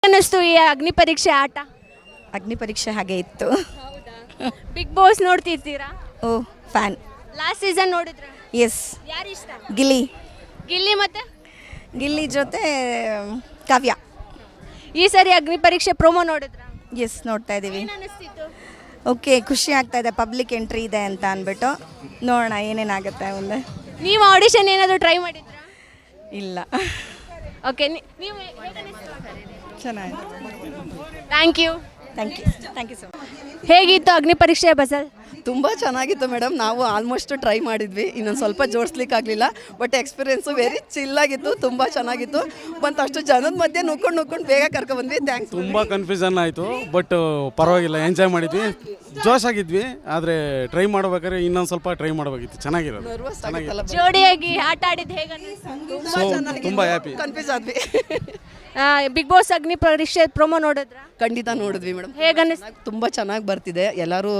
ಅನ್ನಿಸ್ತು ಈ ಅಗ್ನಿ ಪರೀಕ್ಷೆ ಆಟ? ಅಗ್ನಿ ಪರೀಕ್ಷೆ ಹಾಗೆ ಇತ್ತು. ಬಿಗ್ ಬಾಸ್ ನೋಡ್ತಿರ್ತೀರಾ? Oh fan. ಲಾಸ್ಟ್ ಸೀಸನ್ ನೋಡಿದ್ರ? ಎಸ್. ಯಾರು ಇಷ್ಟ? ಗಿಲ್ಲಿ. ಗಿಲ್ಲಿ ಮತ್ತೆ ಗಿಲ್ಲಿ ಜೊತೆ ಕಾವ್ಯ. ಈ ಸರಿ ಅಗ್ನಿ ಪರೀಕ್ಷೆ ಪ್ರೋಮೋ ನೋಡಿದ್ರ? ಎಸ್, ನೋಡ್ತಾ ಇದ್ದೀವಿ. ಏನ್ ಅನಿಸ್ತಿತ್ತು? ಓಕೆ, ಖುಷಿ ಆಗ್ತಾ ಇದೆ, ಪಬ್ಲಿಕ್ ಎಂಟ್ರಿ ಇದೆ ಅಂತ ಅಂದ್ಬಿಟ್ಟು ನೋಡೋಣ ಏನೇನಾಗುತ್ತೆ ಮುಂದೆ. ನೀವು ಆಡಿಷನ್ ಏನಾದರೂ ಟ್ರೈ ಮಾಡಿದ್ರಾ? ಇಲ್ಲ. ಓಕೆ, ನೀವು ಚೆನ್ನಾಗಿದೆ. Thank you. Thank you so much. ಹೇಗಿತ್ತು ಅಗ್ನಿ ಪರೀಕ್ಷೆ ಬಸಲ್? ತುಂಬ ಚೆನ್ನಾಗಿತ್ತು ಮೇಡಮ್. ನಾವು ಆಲ್ಮೋಸ್ಟ್ ಟ್ರೈ ಮಾಡಿದ್ವಿ, ಇನ್ನೊಂದು ಸ್ವಲ್ಪ ಜೋಡಿಸ್ಲಿಕ್ಕಾಗಲಿಲ್ಲ. ಬಟ್ ಎಕ್ಸ್ಪೀರಿಯೆನ್ಸು ವೆರಿ ಚಿಲ್ಲಾಗಿತ್ತು, ತುಂಬ ಚೆನ್ನಾಗಿತ್ತು. ಮತ್ತು ಅಷ್ಟು ಜನದ ಮಧ್ಯೆ ನುಗ್ಕೊಂಡು ಬೇಗ ಕರ್ಕೊಬಂದ್ವಿ. ಥ್ಯಾಂಕ್ಸ್. ತುಂಬ ಕನ್ಫ್ಯೂಷನ್ ಆಯಿತು, ಬಟ್ ಪರವಾಗಿಲ್ಲ, ಎಂಜಾಯ್ ಮಾಡಿದ್ವಿ, ಜೋಶ್ ಆಗಿದ್ವಿ. ಆದರೆ ಟ್ರೈ ಮಾಡ್ಬೇಕಾದ್ರೆ ಇನ್ನೊಂದು ಸ್ವಲ್ಪ ಟ್ರೈ ಮಾಡಬೇಕಿತ್ತು, ಚೆನ್ನಾಗಿರೋದು. ನರ್ವಸ್ ಆಗುತ್ತಲ್ಲ. ಜೋಡಿಯಾಗಿ ಆಟ ಆಡಿದ್ದು ಹೇಗೆ ಅನಿಸ್ತು? ಸೊ ತುಂಬ ಹ್ಯಾಪಿ. ಕನ್ಫ್ಯೂಸ್ ಆದ್ವಿ. ಬಿಗ್ ಬಾಸ್ ಅಗ್ನಿ ಪರೀಕ್ಷೆ ಪ್ರೋಮೋ ನೋಡಿದ್ರ? ಖಂಡಿತ ನೋಡಿದ್ವಿ ಮೇಡಮ್. ಹೇಗೆ ಅನಿಸ್ತು? ತುಂಬ ಚೆನ್ನಾಗಿ ಬರ್ತಿದೆ. ಎಲ್ಲರೂ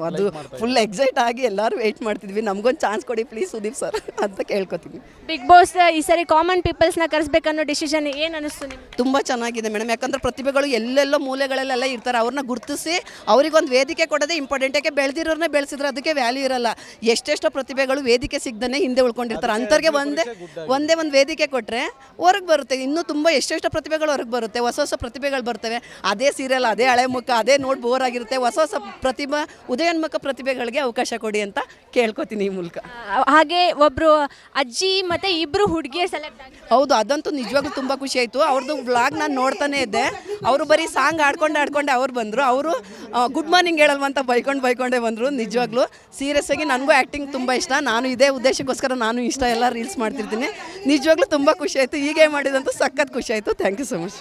ಅದು ಫುಲ್ ಎಕ್ಸೈಟ್ ಆಗಿ ಎಲ್ಲರೂ ವೆಯ್ಟ್ ಮಾಡ್ತಿದ್ವಿ. ನಮಗೊಂದು ಚಾನ್ಸ್ ಕೊಡಿ ಪ್ಲೀಸ್ ಸುದೀಪ್ ಸರ್ ಅಂತ ಕೇಳ್ಕೊತೀವಿ. ಬಿಗ್ ಬಾಸ್ ಈ ಸರಿ ಕಾಮನ್ ಪೀಪಲ್ಸ್ನ ಕರೆಸ್ಬೇಕನ್ನೋ ಡಿಸಿಷನ್ ಏನು ಅನಿಸ್ತು ನಿಮ್ಗೆ? ತುಂಬ ಚೆನ್ನಾಗಿದೆ ಮೇಡಮ್. ಯಾಕಂದ್ರೆ ಪ್ರತಿಭೆಗಳು ಎಲ್ಲೆಲ್ಲೋ ಮೂಲೆಗಳಲ್ಲೆಲ್ಲ ಇರ್ತಾರೆ. ಅವ್ರನ್ನ ಗುರುತಿಸಿ ಅವ್ರಿಗೊಂದು ವೇದಿಕೆ ಕೊಡೋದೇ ಇಂಪಾರ್ಟೆಂಟ್. ಯಾಕೆ ಬೆಳೆದಿರೋರನ್ನೇ ಬೆಳೆಸಿದ್ರೆ ಅದಕ್ಕೆ ವ್ಯಾಲ್ಯೂ ಇರಲ್ಲ. ಎಷ್ಟೆಷ್ಟೋ ಪ್ರತಿಭೆಗಳು ವೇದಿಕೆ ಸಿಗ್ದೇ ಹಿಂದೆ ಉಳ್ಕೊಂಡಿರ್ತಾರೆ. ಅಂಥವ್ರಿಗೆ ಒಂದೇ ಒಂದು ವೇದಿಕೆ ಕೊಟ್ಟರೆ ಹೊರಗೆ ಬರುತ್ತೆ. ಇನ್ನೂ ತುಂಬ ಎಷ್ಟೆಷ್ಟೋ ಪ್ರತಿಭೆಗಳು ಹೊರಗೆ ಬರುತ್ತೆ. ಹೊಸ ಪ್ರತಿಭೆಗಳು ಬರ್ತವೆ. ಅದೇ ಸೀರಿಯಲ್, ಅದೇ ಹಳೆ ಮುಖ, ಅದೇ ನೋಡಿ ಬೋರ್ ಆಗಿರುತ್ತೆ. ಹೊಸ ಪ್ರತಿಭಾ ಉದಯೋನ್ಮುಖ ಪ್ರತಿಭೆಗಳಿಗೆ ಅವಕಾಶ ಕೊಡಿ ಅಂತ ಕೇಳ್ಕೊತೀನಿ ಈ ಮೂಲಕ. ಹಾಗೆ ಒಬ್ರು ಅಜ್ಜಿ ಮತ್ತೆ ಇಬ್ರು ಹುಡುಗಿಯರ್ ಸೆಲೆಕ್ಟ್ ಆಗಿ. ಹೌದು, ಅದಂತೂ ನಿಜವಾಗ್ಲೂ ತುಂಬ ಖುಷಿ ಆಯಿತು. ಅವ್ರದ್ದು ವ್ಲಾಗ್ ನಾನು ನೋಡ್ತಾನೆ ಇದ್ದೆ. ಅವರು ಬರೀ ಸಾಂಗ್ ಆಡ್ಕೊಂಡೆ ಅವ್ರು ಬಂದರು. ಅವರು ಗುಡ್ ಮಾರ್ನಿಂಗ್ ಹೇಳಲ್ವ ಅಂತ ಬೈಕೊಂಡೇ ಬಂದರು. ನಿಜವಾಗ್ಲೂ ಸೀರಿಯಸ್ ಆಗಿ ನನಗೂ ಆ್ಯಕ್ಟಿಂಗ್ ತುಂಬ ಇಷ್ಟ. ನಾನು ಇದೇ ಉದ್ದೇಶಕ್ಕೋಸ್ಕರ ನಾನು ಇಷ್ಟ ಎಲ್ಲ ರೀಲ್ಸ್ ಮಾಡ್ತಿರ್ತೀನಿ. ನಿಜವಾಗ್ಲೂ ತುಂಬ ಖುಷಿ ಆಯಿತು. ಹೀಗೆ ಮಾಡಿದಂತೂ ಸಖತ್ ಖುಷಿ ಆಯಿತು. Thank you so much.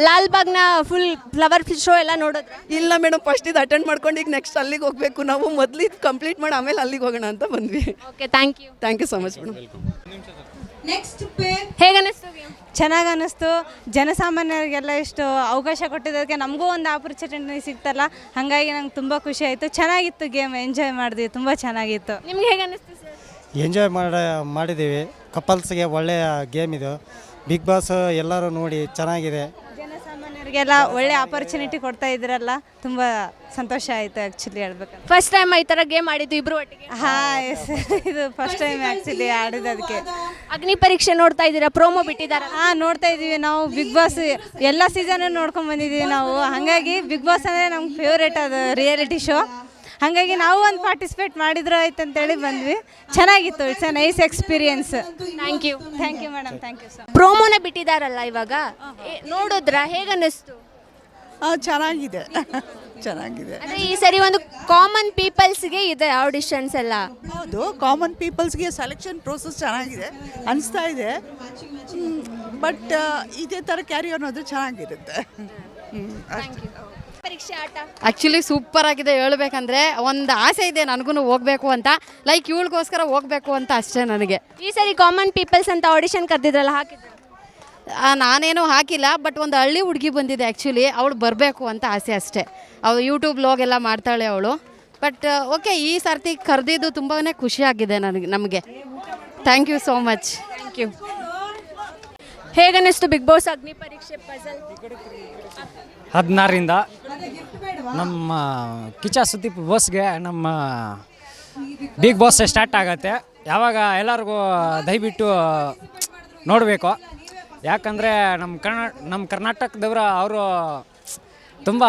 ಲಾಲ್ಬಾಗ್ನ ಫುಲ್ ಫ್ಲವರ್ ಶೋ ಎಲ್ಲ ನೋಡಿದ್ರ? ಇಲ್ಲ ಮೇಡಮ್, ಫಸ್ಟ್ ಇದು ಅಟೆಂಡ್ ಮಾಡ್ಕೊಂಡು ಈಗ ನೆಕ್ಸ್ಟ್ ಅಲ್ಲಿಗೆ ಹೋಗಬೇಕು. ನಾವು ಮೊದಲು ಇದು ಕಂಪ್ಲೀಟ್ ಮಾಡಿ ಆಮೇಲೆ ಅಲ್ಲಿಗೆ ಹೋಗೋಣ ಅಂತ ಬಂದ್ವಿ. Okay, thank you. Thank you so much madam. ಹೇಗೆ ಅನಿಸ್ತು? ಚೆನ್ನಾಗಿ ಅನ್ನಿಸ್ತು. ಜನಸಾಮಾನ್ಯರಿಗೆಲ್ಲ ಇಷ್ಟು ಅವಕಾಶ ಕೊಟ್ಟಿದ್ದಕ್ಕೆ ನಮಗೂ ಒಂದು ಆಪರ್ಚುನಿಟಿ ಸಿಗ್ತಲ್ಲ, ಹಾಗಾಗಿ ನಂಗೆ ತುಂಬ ಖುಷಿ ಆಯಿತು. ಚೆನ್ನಾಗಿತ್ತು ಗೇಮ್, ಎಂಜಾಯ್ ಮಾಡಿದ್ವಿ, ತುಂಬ ಚೆನ್ನಾಗಿತ್ತು. ನಿಮ್ಗೆ ಹೇಗೆ ಅನಿಸ್ತು ಸರ್? ಎಂಜಾಯ್ ಮಾಡಿದ್ದೀವಿ. ಕಪಲ್ಸ್ಗೆ ಒಳ್ಳೆಯ ಗೇಮ್ ಇದು. ಬಿಗ್ ಬಾಸ್ ಎಲ್ಲರೂ ನೋಡಿ ಚೆನ್ನಾಗಿದೆ. ಜನಸಾಮಾನ್ಯರಿಗೆಲ್ಲ ಒಳ್ಳೆ ಆಪರ್ಚುನಿಟಿ ಕೊಡ್ತಾ ಇದ್ರಲ್ಲ, ತುಂಬ ಸಂತೋಷ ಆಯಿತು ಆ್ಯಕ್ಚುಲಿ ಹೇಳ್ಬೇಕಂತ. ಫಸ್ಟ್ ಟೈಮ್ ಈ ಥರ ಗೇಮ್ ಆಡಿದ್ದು ಇಬ್ರು ಒಟ್ಟಿಗೆ? ಹಾಂ, ಎಸ್, ಇದು ಫಸ್ಟ್ ಟೈಮ್ ಆ್ಯಕ್ಚುಲಿ ಆಡಿದ್ದದಕ್ಕೆ. ಅಗ್ನಿ ಪರೀಕ್ಷೆ ನೋಡ್ತಾ ಇದ್ದೀರಾ? ಪ್ರೋಮೋ ಬಿಟ್ಟಿದ್ದಾರೆ? ಹಾಂ, ನೋಡ್ತಾ ಇದ್ದೀವಿ. ನಾವು ಬಿಗ್ ಬಾಸ್ ಎಲ್ಲ ಸೀಸನ್ನು ನೋಡ್ಕೊಂಡು ಬಂದಿದ್ದೀವಿ ನಾವು. ಹಾಗಾಗಿ ಬಿಗ್ ಬಾಸ್ ಅಂದರೆ ನಮ್ಗೆ ಫೇವ್ರೇಟ್ ಅದು ರಿಯಾಲಿಟಿ ಶೋ. ಹಾಗಾಗಿ ನಾವು ಒಂದು ಪಾರ್ಟಿಸಿಪೇಟ್ ಮಾಡಿದ್ರು ಆಯ್ತು ಅಂತೇಳಿ ಬಂದ್ವಿ. ಚೆನ್ನಾಗಿತ್ತು. It's a nice experience. Thank you. Thank you madam. Thank you sir. ಪ್ರೋಮೋನ ಬಿಟ್ಟಿದ್ದಾರಲ್ಲ ಇವಾಗ, ನೋಡಿದ್ರ? ಹೇಗೆ ಅನ್ನಿಸ್ತು? ಚೆನ್ನಾಗಿದೆ. ಚೆನ್ನಾಗಿದೆ. ಅಂದರೆ ಈ ಸರಿ ಒಂದು ಕಾಮನ್ ಪೀಪಲ್ಸ್ಗೆ ಇದೆ ಆಡಿಷನ್ಸ್ ಎಲ್ಲ. ಹೌದು, ಕಾಮನ್ ಪೀಪಲ್ಸ್ಗೆ ಸೆಲೆಕ್ಷನ್ ಪ್ರೋಸೆಸ್ ಚೆನ್ನಾಗಿದೆ ಅನಿಸ್ತಾ ಇದೆ. ಬಟ್ ಇದೇ ಥರ ಕ್ಯಾರಿ ಅನ್ನೋದು ಚೆನ್ನಾಗಿರುತ್ತೆ. ಪರೀಕ್ಷೆ ಆಟ ಆ್ಯಕ್ಚುಲಿ ಸೂಪರ್ ಆಗಿದೆ. ಹೇಳ್ಬೇಕಂದ್ರೆ ಒಂದು ಆಸೆ ಇದೆ ನನಗೂ ಹೋಗಬೇಕು ಅಂತ, ಲೈಕ್ ಇವಳಿಗೋಸ್ಕರ ಹೋಗಬೇಕು ಅಂತ ಅಷ್ಟೇ ನನಗೆ. ಈ ಸರಿ ಕಾಮನ್ ಪೀಪಲ್ಸ್ ಅಂತ ಆಡಿಷನ್ ಕರೆದಿದ್ರಲ್ಲ, ಹಾಕಿದ್ರು? ನಾನೇನು ಹಾಕಿಲ್ಲ, ಬಟ್ ಒಂದು ಹಳ್ಳಿ ಹುಡುಗಿ ಬಂದಿದೆ ಆ್ಯಕ್ಚುಲಿ. ಅವಳು ಬರಬೇಕು ಅಂತ ಆಸೆ ಅಷ್ಟೇ. ಅವಳು ಯೂಟ್ಯೂಬ್ ವ್ಲಾಗ್ ಎಲ್ಲ ಮಾಡ್ತಾಳೆ ಅವಳು. ಬಟ್ ಓಕೆ, ಈ ಸರ್ತಿ ಕರೆದಿದ್ದು ತುಂಬಾ ಖುಷಿಯಾಗಿದೆ ನಮಗೆ. Thank you so much. Thank you. ಹೇಗನ್ನಿಸ್ತು Bigg Boss Agni Pariksha puzzle? 16ರಿಂದ ನಮ್ಮ ಕಿಚ್ಚ ಸುದೀಪ್ ಬಾಸ್ಗೆ ನಮ್ಮ ಬಿಗ್ ಬಾಸ್ ಸ್ಟಾರ್ಟ್ ಆಗುತ್ತೆ. ಯಾವಾಗ ಎಲ್ಲರಿಗೂ ದಯವಿಟ್ಟು ನೋಡಬೇಕು. ಯಾಕಂದರೆ ನಮ್ಮ ಕರ್ನಾಟಕದವರ ಅವರು ತುಂಬ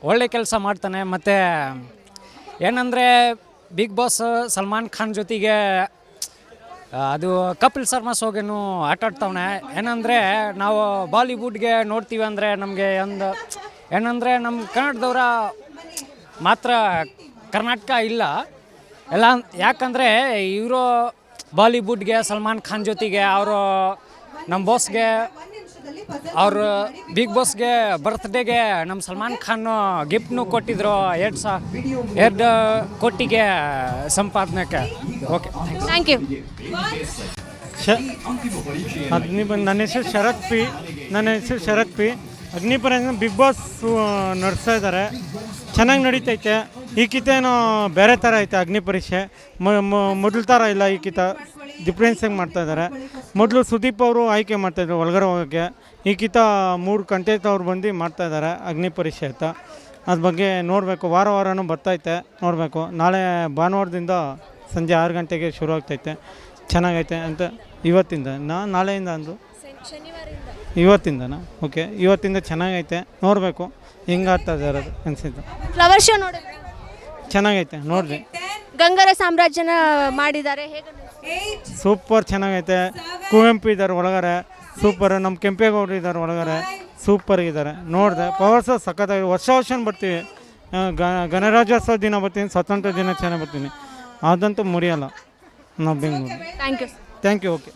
ಒಳ್ಳೆ ಕೆಲಸ ಮಾಡ್ತಾನೆ. ಮತ್ತು ಏನಂದರೆ ಬಿಗ್ ಬಾಸ್ ಸಲ್ಮಾನ್ ಖಾನ್ ಜೊತೆಗೆ ಅದು ಕಪಿಲ್ ಶರ್ಮಾ ಶೋಗೇನು ಆಟಾಡ್ತವನೆ. ಏನಂದರೆ ನಾವು ಬಾಲಿವುಡ್ಗೆ ನೋಡ್ತೀವಿ ಅಂದರೆ ನಮಗೆ ಒಂದು ಏನಂದರೆ ನಮ್ಮ ಕನ್ನಡದವರ ಮಾತ್ರ ಕರ್ನಾಟಕ ಇಲ್ಲ ಎಲ್ಲ. ಯಾಕಂದರೆ ಇವರು ಬಾಲಿವುಡ್ಗೆ ಸಲ್ಮಾನ್ ಖಾನ್ ಜೊತೆಗೆ ಅವರು ನಮ್ಮ ಬಾಸ್ಗೆ ಅವರು ಬಿಗ್ ಬಾಸ್ಗೆ ಬರ್ತ್ಡೇಗೆ ನಮ್ಮ ಸಲ್ಮಾನ್ ಖಾನ್ ಗಿಫ್ಟ್ನು ಕೊಟ್ಟಿದ್ರು 2 ಕೋಟಿಗೆ ಸಂಪಾದನೆಗೆ. Okay, thank you. ನನ್ನ ಹೆಸರು ಶರತ್ ಪಿ. ಅಗ್ನಿ ಪರೀಕ್ಷೆ ಬಿಗ್ ಬಾಸ್ ನಡೆಸ್ತಾ ಇದ್ದಾರೆ. ಚೆನ್ನಾಗಿ ನಡೀತೈತೆ. ಈಕಿತೇನೋ ಬೇರೆ ಥರ ಐತೆ ಅಗ್ನಿ ಪರೀಕ್ಷೆ. ಮೊದಲ ಥರ ಇಲ್ಲ, ಈಕಿತ ಡಿಫ್ರೆನ್ಸಾಗಿ ಮಾಡ್ತಾಯಿದ್ದಾರೆ. ಮೊದಲು ಸುದೀಪ್ ಅವರು ಆಯ್ಕೆ ಮಾಡ್ತಾಯಿದ್ರು ಒಳಗಡೆ ಹೋಗೋಕ್ಕೆ. ಈಗಿತ 3 ಕಂಟೆಂಟ್ ಅವ್ರು ಬಂದು ಮಾಡ್ತಾಯಿದ್ದಾರೆ ಅಗ್ನಿ ಪರೀಕ್ಷೆ ಅಂತ. ಅದ್ರ ಬಗ್ಗೆ ನೋಡಬೇಕು, ವಾರನೂ ಬರ್ತೈತೆ, ನೋಡಬೇಕು. ನಾಳೆ ಭಾನುವಾರದಿಂದ ಸಂಜೆ 6 ಗಂಟೆಗೆ ಶುರು ಆಗ್ತೈತೆ. ಚೆನ್ನಾಗೈತೆ ಅಂತ ಇವತ್ತಿಂದ ನಾಳೆಯಿಂದ ಅಂದು ಇವತ್ತಿಂದನಾ? ಓಕೆ, ಇವತ್ತಿಂದ ಚೆನ್ನಾಗೈತೆ, ನೋಡಬೇಕು ಹೆಂಗೆ ಆಗ್ತಾ ಇದ್ದಾರೆ ಅನಿಸಿದ್ದು. ಫ್ಲವರ್ ಶೋ ನೋಡಿದ್ರೆ ಚೆನ್ನಾಗೈತೆ, ನೋಡಿರಿ. ಗಂಗರ ಸಾಮ್ರಾಜ್ಯನ ಮಾಡಿದ್ದಾರೆ, ಹೇಗೆ ಸೂಪರ್ ಚೆನ್ನಾಗೈತೆ. ಕುವೆಂಪು ಇದ್ದಾರೆ ಒಳಗಡೆ, ಸೂಪರ್. ನಮ್ಮ ಕೆಂಪೇಗೌಡರು ಇದ್ದಾರೆ ಒಳಗಡೆ, ಸೂಪರ್ ಇದ್ದಾರೆ. ನೋಡಿದೆ, ಪವರ್ಸ್ ಸಖತ್ತಾಗಿ ವರ್ಷ ಬರ್ತೀವಿ. ಗಣರಾಜ್ಯೋತ್ಸವ ದಿನ ಬರ್ತೀನಿ, ಸ್ವಾತಂತ್ರ್ಯ ದಿನಾಚರಣೆ ಬರ್ತೀನಿ, ಅದಂತೂ ಮುರಿಯಲ್ಲ ನಾವು Bengaluru. Thank you. Thank you. Okay.